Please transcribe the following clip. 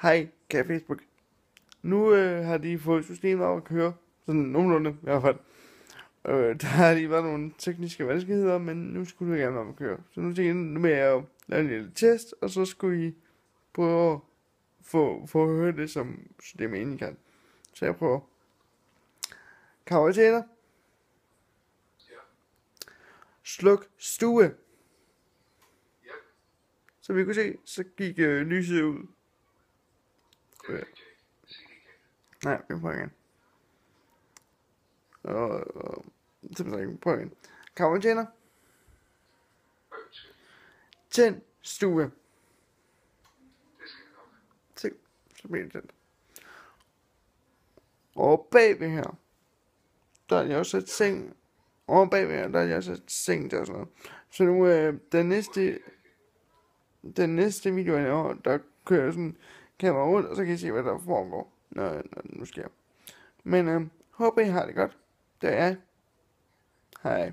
Hej, kære Facebook. Nu har de fået systemet op at køre, sådan nogenlunde i hvert fald. Der har lige været nogle tekniske vanskeligheder, men nu skulle det gerne op at køre. Så nu tænker jeg, nu vil jeg jo lave en lille test, og så skulle I prøve at få at høre det, som systemet egentlig kan. Så jeg prøver. Kameratjener. Ja. Sluk stue. Ja. Så vi kunne se, så gik lyset ud. Det fik jeg ikke. Se det igen. Nej, vi prøver igen. Og simpelthen ikke prøver igen. Kameratjener. Undskyld. Tænd stue. Det skal jeg nok. Se, så bliver det tændt. Og bagved her, der er jeg også et seng. Og bagved her, der er jeg også et seng der og sådan noget. Så nu, den næste video, jeg laver, der kører sådan kamera rundt, og så kan I se, hvad der foregår, når det nu sker. Men håber I har det godt. Det er jeg. Hej.